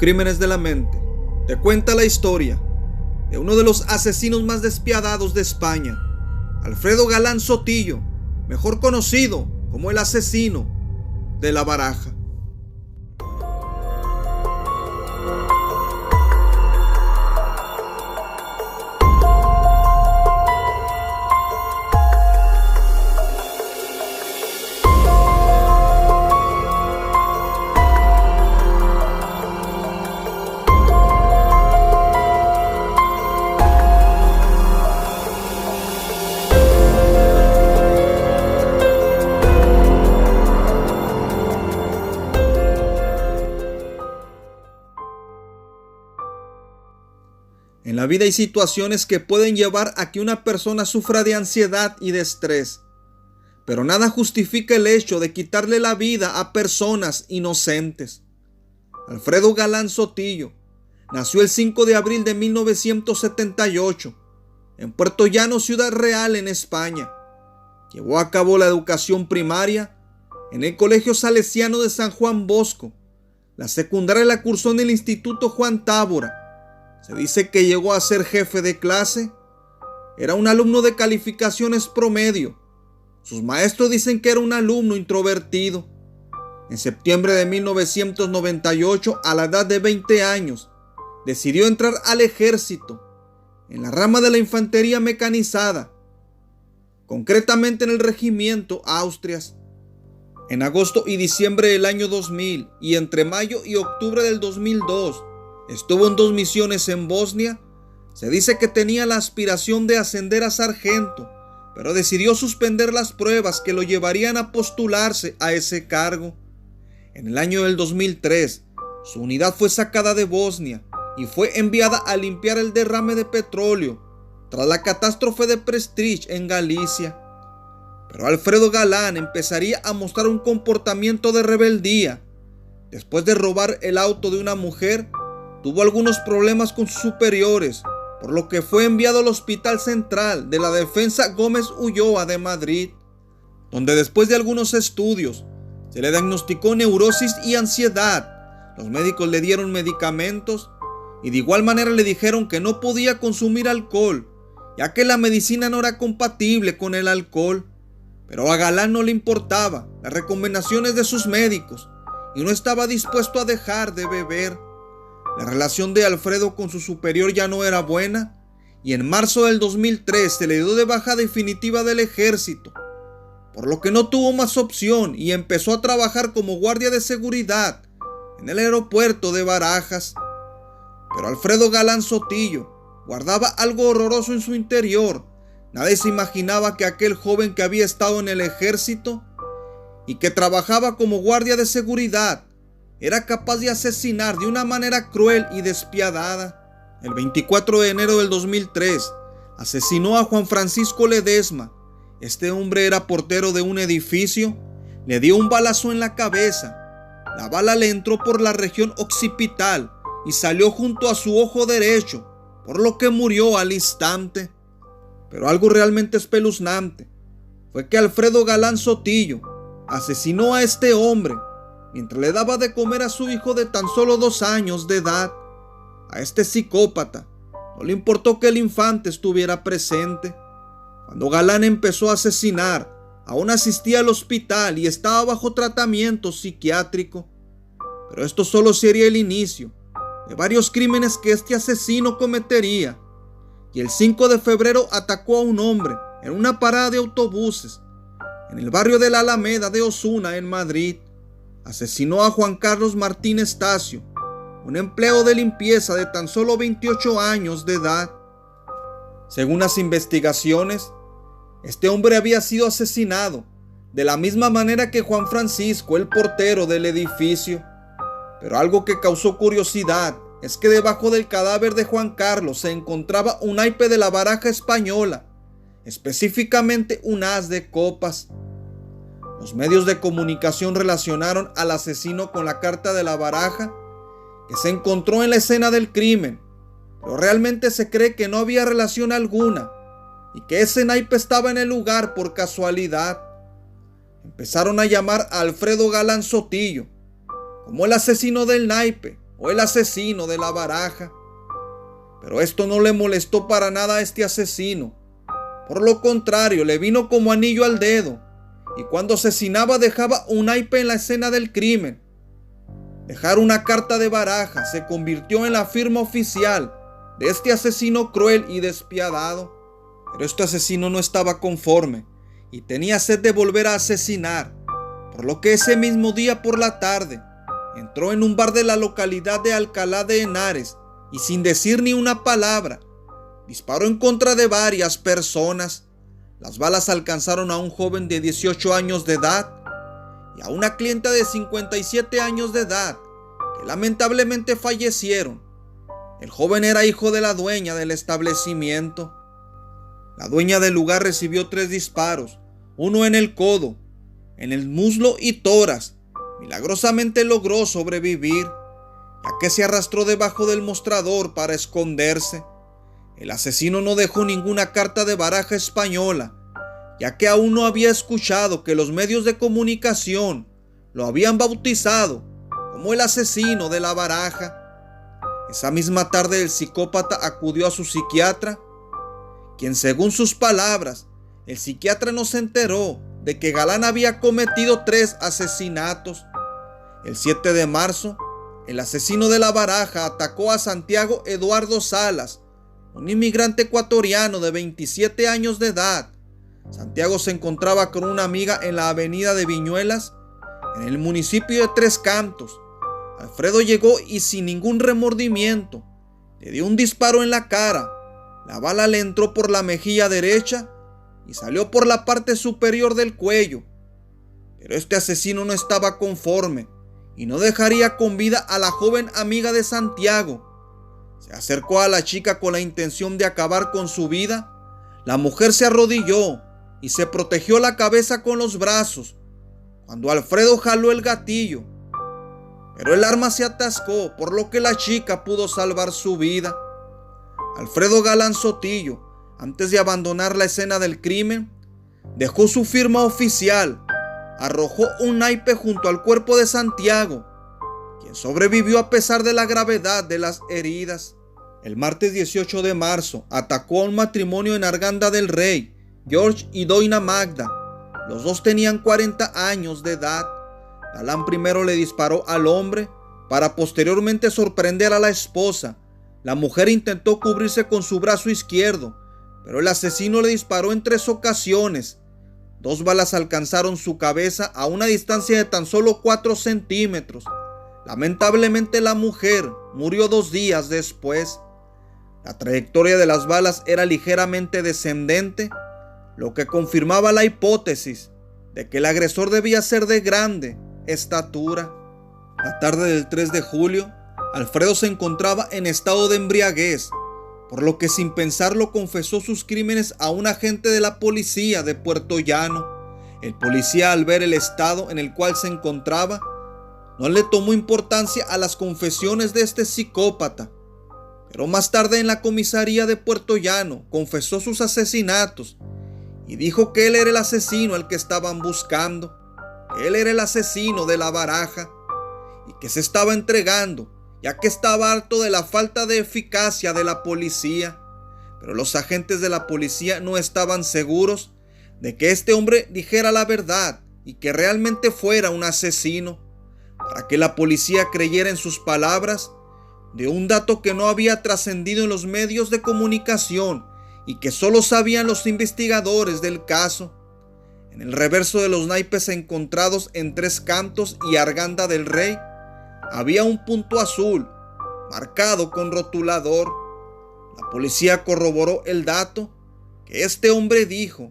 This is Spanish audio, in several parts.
Crímenes de la Mente te cuenta la historia de uno de los asesinos más despiadados de España, Alfredo Galán Sotillo, mejor conocido como el asesino de la Baraja. En la vida hay situaciones que pueden llevar a que una persona sufra de ansiedad y de estrés, pero nada justifica el hecho de quitarle la vida a personas inocentes. Alfredo Galán Sotillo nació el 5 de abril de 1978 en Puerto Llano, Ciudad Real, en España. Llevó a cabo la educación primaria en el Colegio Salesiano de San Juan Bosco. La secundaria la cursó en el Instituto Juan Tábora. Se dice que llegó a ser jefe de clase. Era un alumno de calificaciones promedio. Sus maestros dicen que era un alumno introvertido. En septiembre de 1998, a la edad de 20 años, decidió entrar al ejército, en la rama de la infantería mecanizada, concretamente en el regimiento Austrias. En agosto y diciembre del año 2000 y entre mayo y octubre del 2002, estuvo en 2 misiones en Bosnia. Se dice que tenía la aspiración de ascender a sargento, pero decidió suspender las pruebas que lo llevarían a postularse a ese cargo. En el año del 2003, su unidad fue sacada de Bosnia y fue enviada a limpiar el derrame de petróleo tras la catástrofe de Prestij en Galicia. Pero Alfredo Galán empezaría a mostrar un comportamiento de rebeldía. Después de robar el auto de una mujer, tuvo algunos problemas con sus superiores, por lo que fue enviado al Hospital Central de la Defensa Gómez Ulloa de Madrid, donde después de algunos estudios se le diagnosticó neurosis y ansiedad. Los médicos le dieron medicamentos y de igual manera le dijeron que no podía consumir alcohol, ya que la medicina no era compatible con el alcohol. Pero a Galán no le importaba las recomendaciones de sus médicos y no estaba dispuesto a dejar de beber. La relación de Alfredo con su superior ya no era buena y en marzo del 2003 se le dio de baja definitiva del ejército, por lo que no tuvo más opción y empezó a trabajar como guardia de seguridad en el aeropuerto de Barajas. Pero Alfredo Galán Sotillo guardaba algo horroroso en su interior. Nadie se imaginaba que aquel joven que había estado en el ejército y que trabajaba como guardia de seguridad era capaz de asesinar de una manera cruel y despiadada. El 24 de enero del 2003 asesinó a Juan Francisco Ledesma. Este hombre era portero de un edificio. Le dio un balazo en la cabeza. La bala le entró por la región occipital y salió junto a su ojo derecho, por lo que murió al instante. Pero algo realmente espeluznante fue que Alfredo Galán Sotillo asesinó a este hombre mientras le daba de comer a su hijo de tan solo 2 años de edad. A este psicópata no le importó que el infante estuviera presente. Cuando Galán empezó a asesinar, aún asistía al hospital y estaba bajo tratamiento psiquiátrico. Pero esto solo sería el inicio de varios crímenes que este asesino cometería. Y el 5 de febrero atacó a un hombre en una parada de autobuses en el barrio de la Alameda de Osuna, en Madrid. Asesinó a Juan Carlos Martínez Tacio, un empleado de limpieza de tan solo 28 años de edad. Según las investigaciones, este hombre había sido asesinado de la misma manera que Juan Francisco, el portero del edificio. Pero algo que causó curiosidad es que debajo del cadáver de Juan Carlos se encontraba un naipe de la baraja española, específicamente un as de copas. Los medios de comunicación relacionaron al asesino con la carta de la baraja que se encontró en la escena del crimen, pero realmente se cree que no había relación alguna y que ese naipe estaba en el lugar por casualidad. Empezaron a llamar a Alfredo Galán Sotillo como el asesino del naipe, o el asesino de la baraja. Pero esto no le molestó para nada a este asesino. Por lo contrario, le vino como anillo al dedo, y cuando asesinaba dejaba un naipe en la escena del crimen. Dejar una carta de baraja se convirtió en la firma oficial de este asesino cruel y despiadado. Pero este asesino no estaba conforme y tenía sed de volver a asesinar, por lo que ese mismo día por la tarde entró en un bar de la localidad de Alcalá de Henares y sin decir ni una palabra, disparó en contra de varias personas. Las balas alcanzaron a un joven de 18 años de edad y a una clienta de 57 años de edad, que lamentablemente fallecieron. El joven era hijo de la dueña del establecimiento. La dueña del lugar recibió 3 disparos, uno en el codo, en el muslo y tórax. Milagrosamente logró sobrevivir, ya que se arrastró debajo del mostrador para esconderse. El asesino no dejó ninguna carta de baraja española, ya que aún no había escuchado que los medios de comunicación lo habían bautizado como el asesino de la baraja. Esa misma tarde el psicópata acudió a su psiquiatra, quien, según sus palabras, el psiquiatra no se enteró de que Galán había cometido 3 asesinatos. El 7 de marzo, el asesino de la baraja atacó a Santiago Eduardo Salas, un inmigrante ecuatoriano de 27 años de edad. Santiago se encontraba con una amiga en la avenida de Viñuelas, en el municipio de Tres Cantos. Alfredo llegó y sin ningún remordimiento le dio un disparo en la cara. La bala le entró por la mejilla derecha y salió por la parte superior del cuello. Pero este asesino no estaba conforme y no dejaría con vida a la joven amiga de Santiago. Se acercó a la chica con la intención de acabar con su vida. La mujer se arrodilló y se protegió la cabeza con los brazos cuando Alfredo jaló el gatillo. Pero el arma se atascó, por lo que la chica pudo salvar su vida. Alfredo Galán Sotillo, antes de abandonar la escena del crimen, dejó su firma oficial, arrojó un naipe junto al cuerpo de Santiago, quien sobrevivió a pesar de la gravedad de las heridas. El martes 18 de marzo atacó a un matrimonio en Arganda del Rey, George y Doina Magda. Los dos tenían 40 años de edad. Galán primero le disparó al hombre para posteriormente sorprender a la esposa. La mujer intentó cubrirse con su brazo izquierdo, pero el asesino le disparó en 3 ocasiones. 2 balas alcanzaron su cabeza a una distancia de tan solo 4 centímetros. Lamentablemente la mujer murió 2 días después. La trayectoria de las balas era ligeramente descendente, lo que confirmaba la hipótesis de que el agresor debía ser de grande estatura. La tarde del 3 de julio, Alfredo se encontraba en estado de embriaguez, por lo que sin pensarlo confesó sus crímenes a un agente de la policía de Puerto Llano. El policía, al ver el estado en el cual se encontraba, no le tomó importancia a las confesiones de este psicópata, pero más tarde en la comisaría de Puerto Llano confesó sus asesinatos y dijo que él era el asesino al que estaban buscando, que él era el asesino de la baraja y que se estaba entregando, ya que estaba harto de la falta de eficacia de la policía. Pero los agentes de la policía no estaban seguros de que este hombre dijera la verdad y que realmente fuera un asesino. Para que la policía creyera en sus palabras, de un dato que no había trascendido en los medios de comunicación y que solo sabían los investigadores del caso. En el reverso de los naipes encontrados en Tres Cantos y Arganda del Rey, había un punto azul, marcado con rotulador. La policía corroboró el dato que este hombre dijo,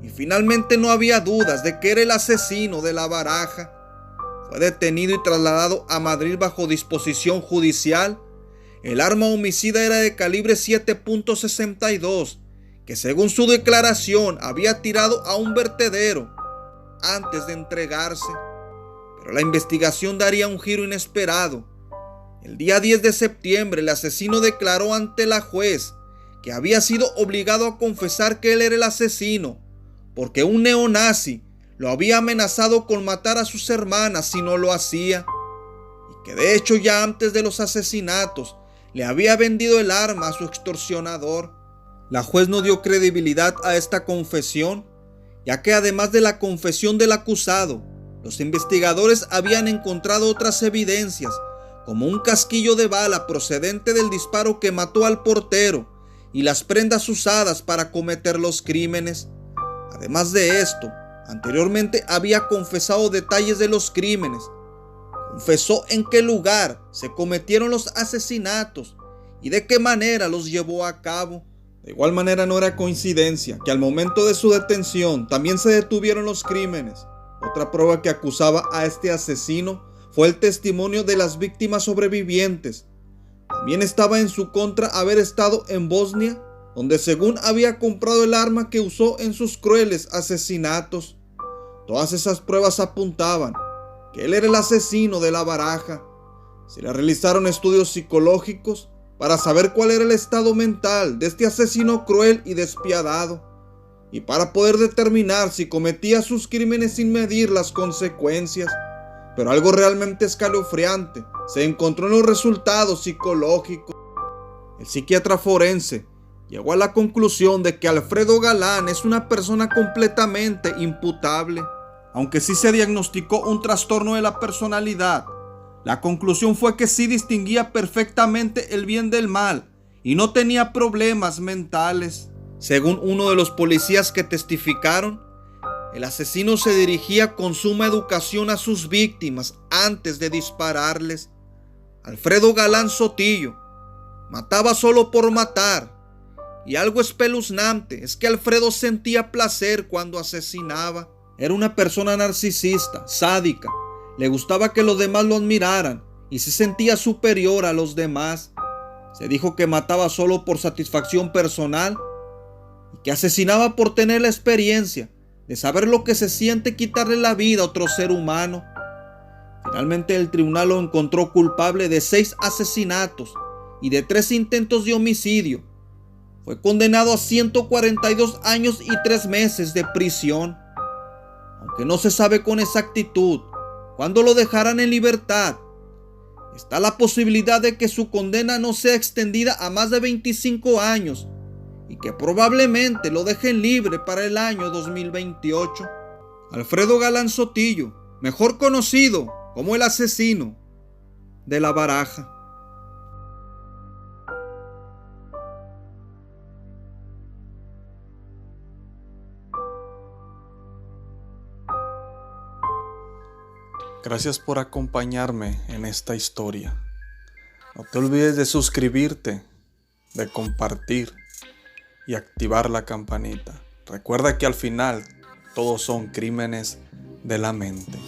y finalmente no había dudas de que era el asesino de la baraja. Fue detenido y trasladado a Madrid bajo disposición judicial. El arma homicida era de calibre 7.62, que según su declaración había tirado a un vertedero antes de entregarse. Pero la investigación daría un giro inesperado. El día 10 de septiembre el asesino declaró ante la juez que había sido obligado a confesar que él era el asesino, porque un neonazi lo había amenazado con matar a sus hermanas si no lo hacía, y que de hecho ya antes de los asesinatos le había vendido el arma a su extorsionador. La juez no dio credibilidad a esta confesión, ya que además de la confesión del acusado, los investigadores habían encontrado otras evidencias, como un casquillo de bala procedente del disparo que mató al portero y las prendas usadas para cometer los crímenes. Además de esto, anteriormente había confesado detalles de los crímenes. Confesó en qué lugar se cometieron los asesinatos y de qué manera los llevó a cabo. De igual manera, no era coincidencia que al momento de su detención también se detuvieron los crímenes. Otra prueba que acusaba a este asesino fue el testimonio de las víctimas sobrevivientes. También estaba en su contra haber estado en Bosnia, donde según había comprado el arma que usó en sus crueles asesinatos. Todas esas pruebas apuntaban que él era el asesino de La Baraja. Se le realizaron estudios psicológicos para saber cuál era el estado mental de este asesino cruel y despiadado, y para poder determinar si cometía sus crímenes sin medir las consecuencias. Pero algo realmente escalofriante se encontró en los resultados psicológicos. El psiquiatra forense llegó a la conclusión de que Alfredo Galán es una persona completamente imputable. Aunque sí se diagnosticó un trastorno de la personalidad, la conclusión fue que sí distinguía perfectamente el bien del mal y no tenía problemas mentales. Según uno de los policías que testificaron, el asesino se dirigía con suma educación a sus víctimas antes de dispararles. Alfredo Galán Sotillo mataba solo por matar, y algo espeluznante es que Alfredo sentía placer cuando asesinaba. Era una persona narcisista, sádica, le gustaba que los demás lo admiraran y se sentía superior a los demás. Se dijo que mataba solo por satisfacción personal y que asesinaba por tener la experiencia de saber lo que se siente quitarle la vida a otro ser humano. Finalmente el tribunal lo encontró culpable de 6 asesinatos y de 3 intentos de homicidio. Fue condenado a 142 años y 3 meses de prisión. Aunque no se sabe con exactitud cuándo lo dejarán en libertad, está la posibilidad de que su condena no sea extendida a más de 25 años y que probablemente lo dejen libre para el año 2028. Alfredo Galán Sotillo, mejor conocido como el asesino de La Baraja. Gracias por acompañarme en esta historia. No te olvides de suscribirte, de compartir y activar la campanita. Recuerda que al final todos son crímenes de la mente.